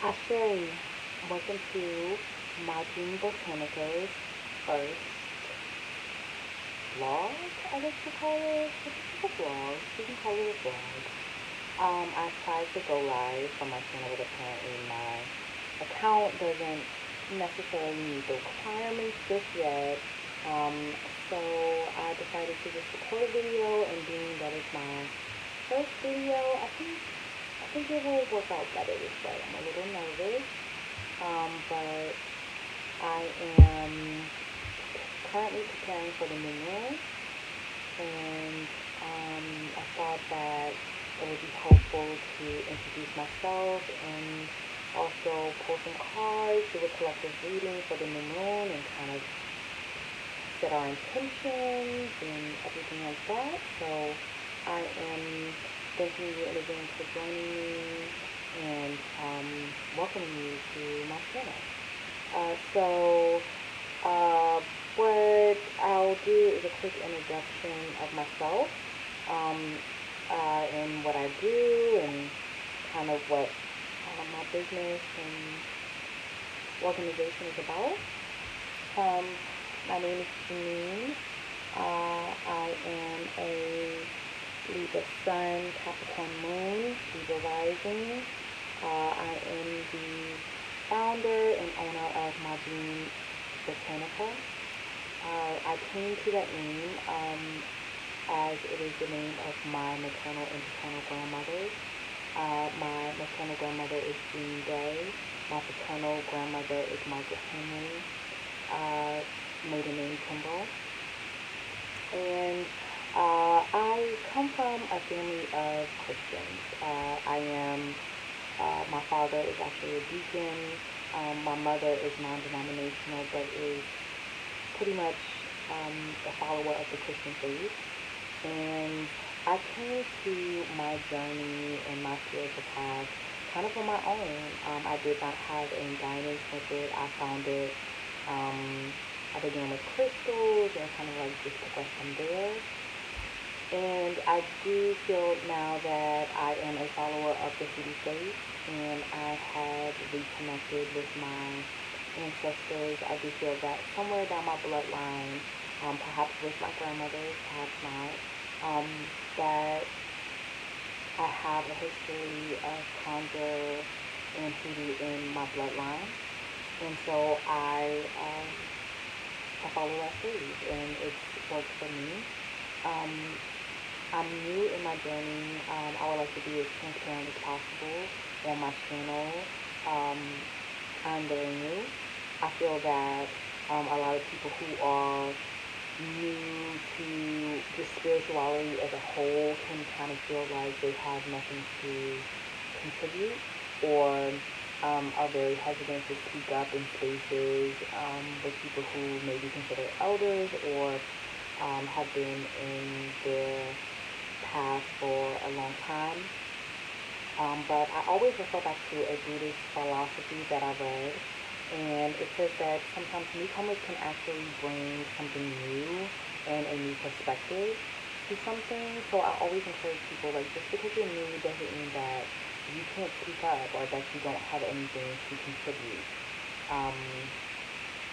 Ashe, welcome to my Dream Botanica's first vlog, I guess you call it. This is a vlog. You can call it a vlog. I tried to go live from my channel, but apparently my account doesn't necessarily meet the requirements just yet. So I decided to just record a video, and being that it's my first video, I think it will work out better this way. I'm a little nervous, but I am currently preparing for the new moon, and I thought that it would be helpful to introduce myself and also pull some cards, do a collective reading for the new moon, and kind of set our intentions and everything like that. So I am thanking you in advance for joining me and welcoming you to my channel. So what I'll do is a quick introduction of myself, um, and what I do, and kind of what my business and organization is about. Um, my name is Janine. I am a Libra Sun, Capricorn Moon, Libra Rising. I am the founder and owner of My Dream Botanica. I came to that name as it is the name of my maternal and paternal grandmothers. My maternal grandmother is Jean Day. My paternal grandmother is Margaret Henry, maiden name Kimball. And I come from a family of Christians. My father is actually a deacon. My mother is non-denominational, but is pretty much a follower of the Christian faith. And I came to my journey and my spiritual path kind of on my own. I did not have any guidance with it. I found it. I began with crystals and kind of like just progressed from there. And I do feel now that I am a follower of the Hoodoo faith, and I have reconnected with my ancestors. I do feel that somewhere down my bloodline, perhaps with my grandmother, perhaps not, that I have a history of conjure and hoodoo in my bloodline. And so I follow that faith, and it's worked for me. Um, I'm new in my journey. I would like to be as transparent as possible on my channel. Um, I'm very new. I feel that a lot of people who are new to the spirituality as a whole can kind of feel like they have nothing to contribute, or are very hesitant to speak up in spaces with people who may be considered elders, or have been in their path for a long time. But I always refer back to a Buddhist philosophy that I read, and it says that sometimes newcomers can actually bring something new and a new perspective to something. So I always encourage people, like, just because you're new doesn't mean that you can't speak up or that you don't have anything to contribute. Um,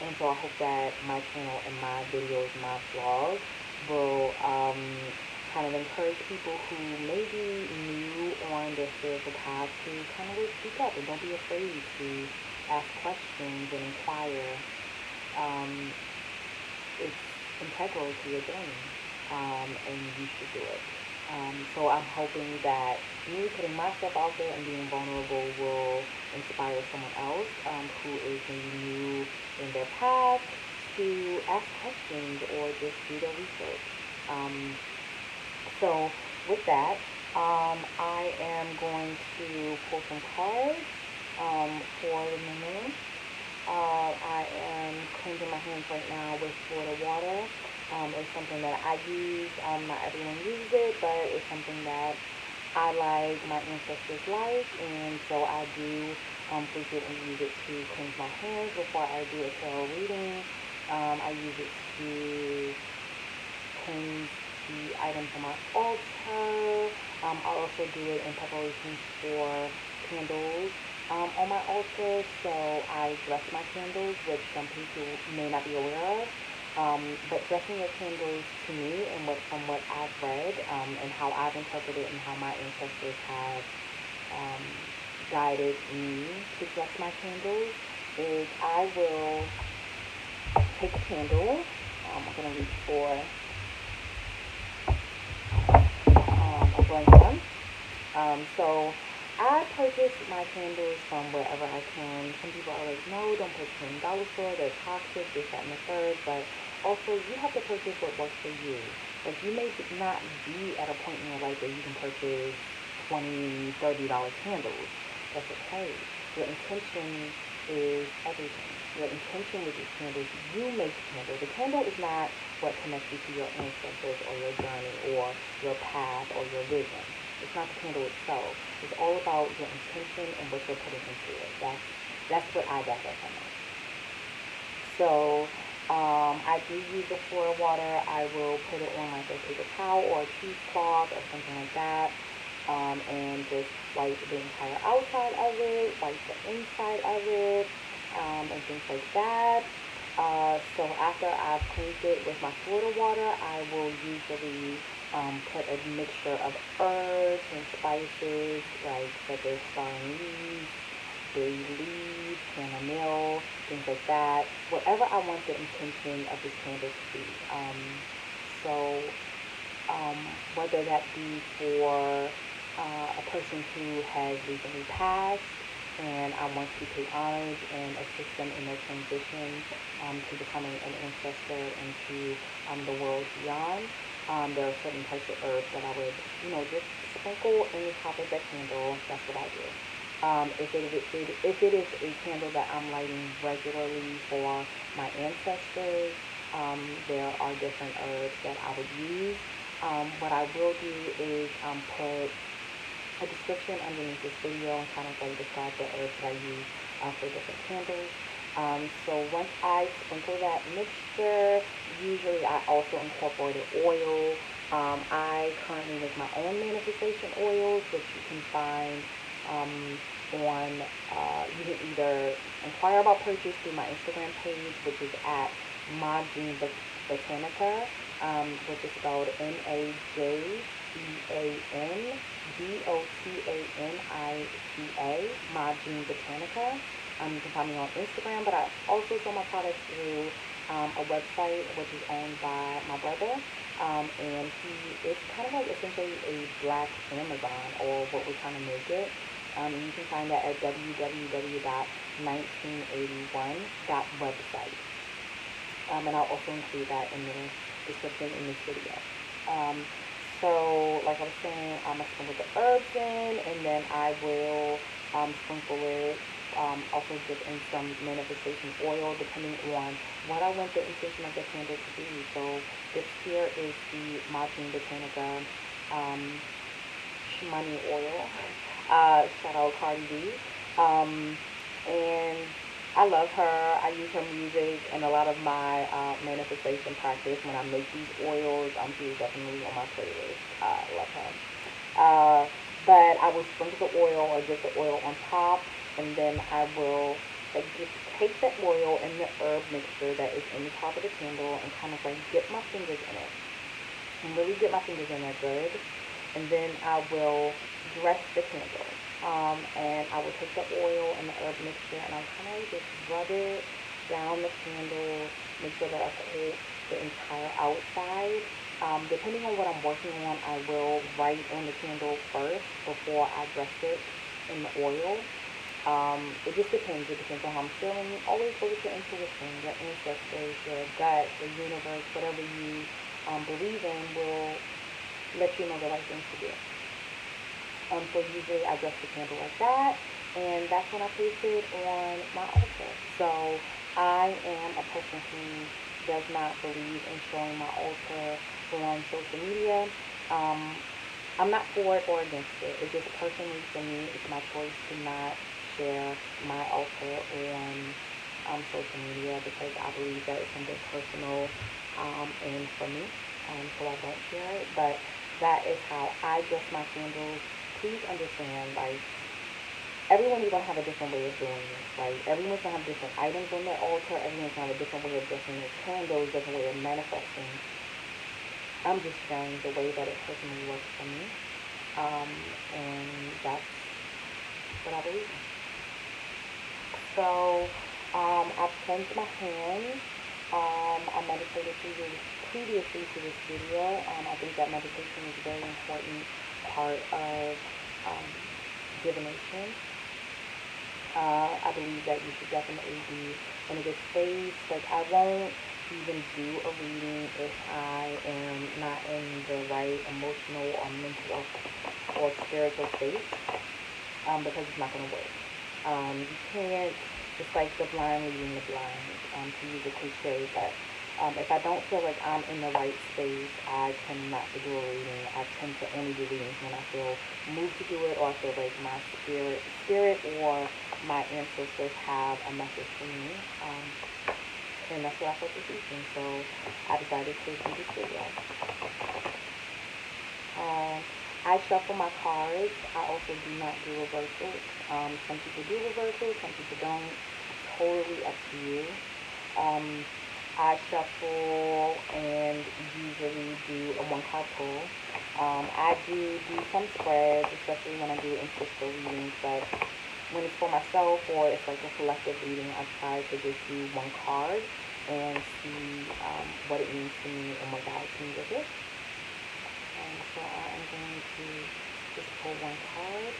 and so I hope that my channel and my videos, my vlog, will kind of encourage people who may be new on their spiritual path to kind of like speak up, and don't be afraid to ask questions and inquire. Um, it's integral to your journey, and you should do it. So I'm hoping that me putting myself out there and being vulnerable will inspire someone else who is maybe new in their path to ask questions or just do their research. So with that, I am going to pull some cards for the new moon. I am cleansing my hands right now with Florida water. It's something that I use. Not everyone uses it, but it's something that I like, my ancestors like, and so I do frequently use it to cleanse my hands before I do a tarot reading. I use it to cleanse the items on my altar. I'll also do it in preparation for candles on my altar. So I dress my candles, which some people may not be aware of. But dressing your candles to me and from what I've read and how I've interpreted and how my ancestors have um, guided me to dress my candles is I will take a candle. I'm going to reach for a blank one. So I purchase my candles from wherever I can. Some people always know don't purchase from the dollar store, they're toxic, this, that, and the third, but also you have to purchase what works for you. Like you may not be at a point in your life where you can purchase $20, $30 candles. That's okay. Your intention is everything. Your intention with these candles, you make the candle. The candle is not what connects you to your ancestors or your journey or your path or your vision. It's not the candle itself. It's all about your intention and what you're putting into it. That's what I gather from it. So I do use the floor water. I will put it on like a paper towel or a cheesecloth or something like that. And just wipe the entire outside of it, wipe the inside of it, and things like that. So after I've cleaned it with my Florida water, I will usually put a mixture of herbs and spices, like such as star anise, bay leaves, chamomile, things like that. Whatever I want the intention of this candle to be. So um, whether that be for a person who has recently passed and I want to pay homage and assist them in their transition to becoming an ancestor into the world beyond. There are certain types of herbs that I would, just sprinkle in the top of that candle. That's what I do. If it is a candle that I'm lighting regularly for my ancestors, there are different herbs that I would use. What I will do is put a description underneath this video and kind of like describe the herbs that I use for different candles. So once I sprinkle that mixture, usually I also incorporated oil. I currently make my own manifestation oils, which you can find on, you can either inquire about purchase through my Instagram page, which is at Majin Botanica, which is spelled Majeanbotanica, Majin Botanica. You can find me on Instagram, but I also sell my products through a website which is owned by my brother. And he is kind of like essentially a black Amazon, or what we're trying to make it. You can find that at www.1981.website. And I'll also include that in the description in this video. Um, so, like I was saying, I'm going to sprinkle the herbs in, and then I will sprinkle it, also dip in some manifestation oil, depending on what I want the intention of the candle to be. So, this here is the Majin Botanica Shimani oil. Shout out Cardi B. And I love her. I use her music in a lot of my manifestation practice when I make these oils. She is definitely on my playlist. I love her. But I will sprinkle the oil or just the oil on top, and then I will like just take the oil and the herb mixture that is in the top of the candle and kind of like dip my fingers in it. And really get my fingers in there good. And then I will dress the candle. And I will take the oil and the herb mixture and I'll kind of just rub it down the candle, make sure that I coat the entire outside. Depending on what I'm working on, I will write on the candle first before I dress it in the oil. It just depends. It depends on how I'm feeling. Always go with your intuition, your ancestors, your gut, the universe, whatever you believe in will let you know the right things to do. So usually I dress the candle like that, and that's when I place it on my altar. So I am a person who does not believe in showing my altar on social media. I'm not for it or against it. It's just personally for me, it's my choice to not share my altar on social media because I believe that it's something personal and for me. So I don't share it. But that is how I dress my candles. Please understand, like, everyone is gonna have a different way of doing this, right? Everyone's gonna have different items on their altar. Everyone's gonna have a different way of dressing their candles, different way of manifesting. I'm just sharing the way that it personally works for me, and that's what I believe in. So, I've cleansed my hands. I meditated previously to this video. I think that meditation is a very important part of um, divination. I believe that you should definitely be in a good space. Like, I won't even do a reading if I am not in the right emotional or mental or spiritual space, because it's not going to work. You can't, it's like the blind leading the blind, to use a cliche, but if I don't feel like I'm in the right space, I tend not to do a reading. I tend to only do readings when I feel moved to do it, or I feel like my spirit or my ancestors have a message for me. And that's what I felt this evening. So I decided to do this video. I shuffle my cards. I also do not do reversals. Some people do reversals, some people don't. Totally up to you. I shuffle and usually do a one card pull. I do some spreads, especially when I do ancestral readings, but when it's for myself or it's like a collective reading, I try to just do one card and see what it means to me and what guides me with it. So I am going to just pull one card.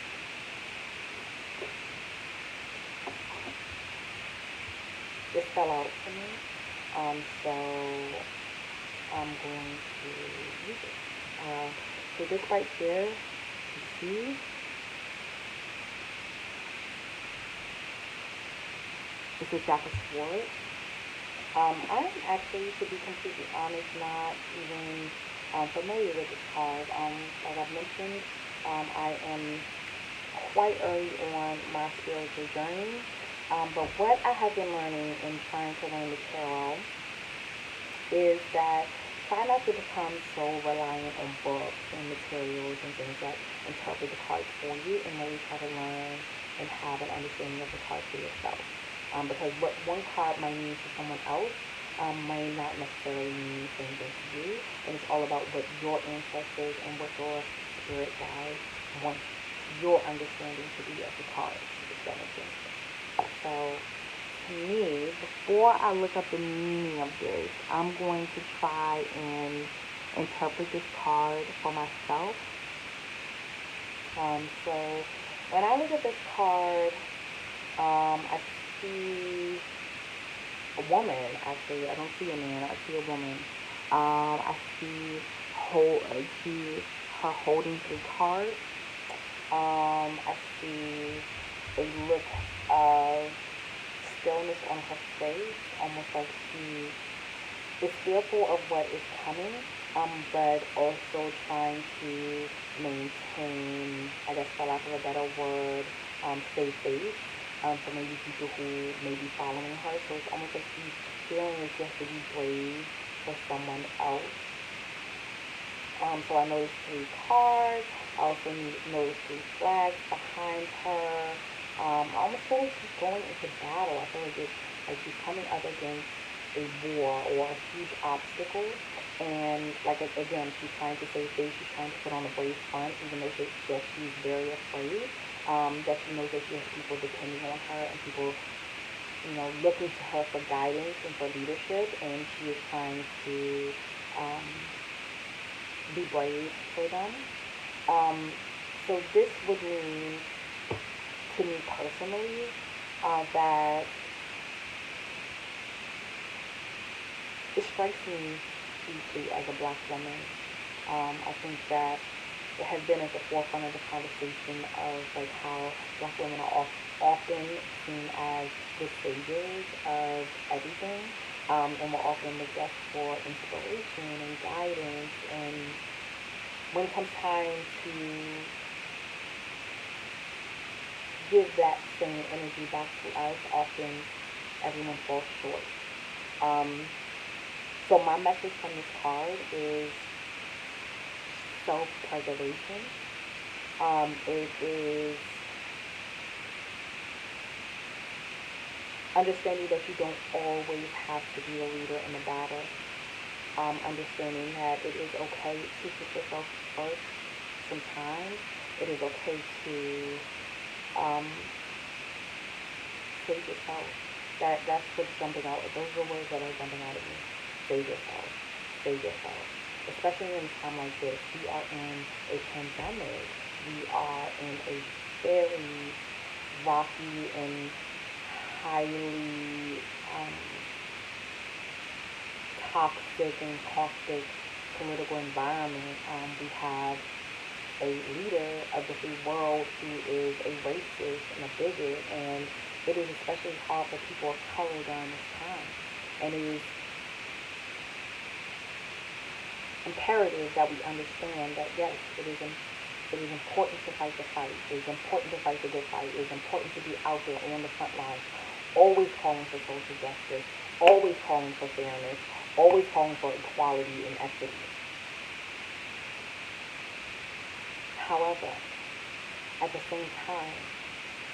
This fell out for me, so I'm going to use it. So this right here, you see, it's a Jack of Swords. I'm actually, to be completely honest, not even familiar with this card. Like I've mentioned, I am quite early on my spiritual journey. But what I have been learning in trying to learn the tarot is that try not to become so reliant on books and materials and things that interpret the cards for you, and really try to learn and have an understanding of the card for yourself. Because what one card might mean to someone else might not necessarily mean the same thing to you. And it's all about what your ancestors and what your spirit guides want your understanding to be of the cards, if that makes sense. So, to me, before I look up the meaning of this, I'm going to try and interpret this card for myself. So, when I look at this card, I see a woman, actually. I don't see a man, I see a woman. I see her holding three cards. I see a look of stillness on her face, almost like she is fearful of what is coming, but also trying to maintain, I guess for lack of a better word, save face. For maybe people who may be following her. So it's almost like she's feeling as if to be brave for someone else. So I noticed three cards. I also noticed three flags behind her. I almost feel like she's going into battle. I feel like it's like she's coming up against a war or a huge obstacle. And like again, she's trying to save face. She's trying to put on a brave front, even though she's very afraid. That she knows that she has people depending on her and people, looking to her for guidance and for leadership. And she is trying to be brave for them. So this would mean to me personally that it strikes me deeply as a Black woman. I think that it has been at the forefront of the conversation of like how Black women are often seen as the saviors of everything, and we're often looked at for inspiration and guidance. And when it comes time to give that same energy back to us, often everyone falls short. So my message from this card is self-preservation. It is understanding that you don't always have to be the leader in the battle. Understanding that it is okay to put yourself first sometimes. It is okay to um, save yourself. That's what's jumping out. Those are the words that are jumping out at me. Save yourself. Save yourself. Especially in a time like this. We are in a pandemic. We are in a very rocky and highly toxic and caustic political environment. We have a leader of the free world who is a racist and a bigot, and it is especially hard for people of color during this time. And it is imperative that we understand that yes, it is important to fight the fight. It is important to fight the good fight. It is important to be out there on the front lines, always calling for social justice, always calling for fairness, always calling for equality and equity. However, at the same time,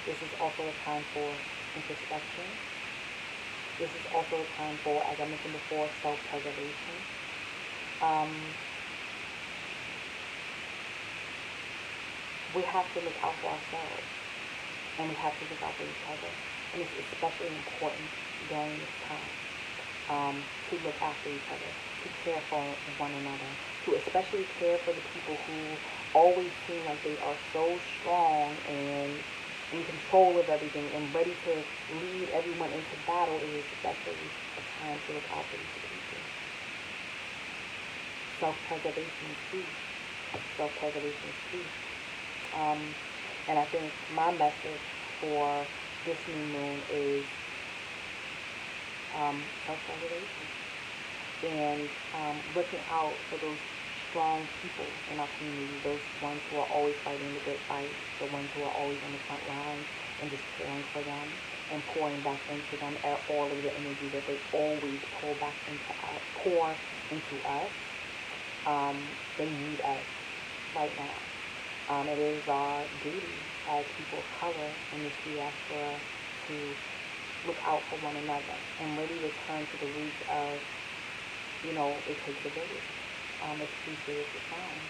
this is also a time for introspection. This is also a time for, as I mentioned before, self-preservation. Um, we have to look out for ourselves, and we have to look out for each other. And it's especially important during this time to look after each other, to care for one another, to especially care for the people who always seem like they are so strong and in control of everything and ready to lead everyone into battle. It is especially a time to look out for these people. Self-preservation is key. Self-preservation is key. Um, and I think my message for this new moon is self-preservation and looking out for those strong people in our community, those ones who are always fighting the good fight, the ones who are always on the front lines and just caring for them and pouring back into them all of the energy that they always pour into us. They need us right now. It is our duty as people of color in this diaspora to look out for one another and really return to the roots of, it takes a village. As cliche as it sounds.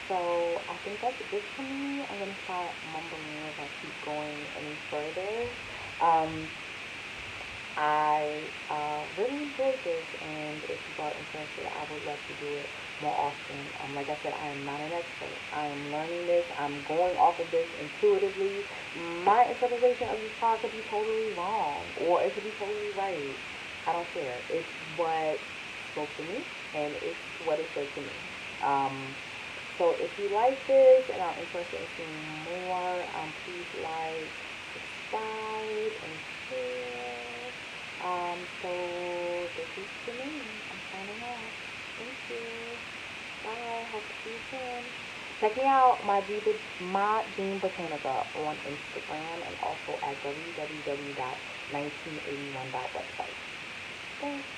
So I think that's it for me. I'm gonna start mumbling if I keep going any further. Um, I really enjoyed this, and if you are interested, I would love to do it more often. Like I said, I am not an expert. I am learning this. I'm going off of this intuitively. My interpretation of this part could be totally wrong, or it could be totally right. I don't care. It's what spoke to me, and it's what it said to me. Um, so if you like this and are interested in seeing more, please like, subscribe, and share. So this is Janine. I'm signing off. Thank you. Bye. Hope to see you soon. Check me out, my Jean Botanica on Instagram and also at www.1981.website. Thanks.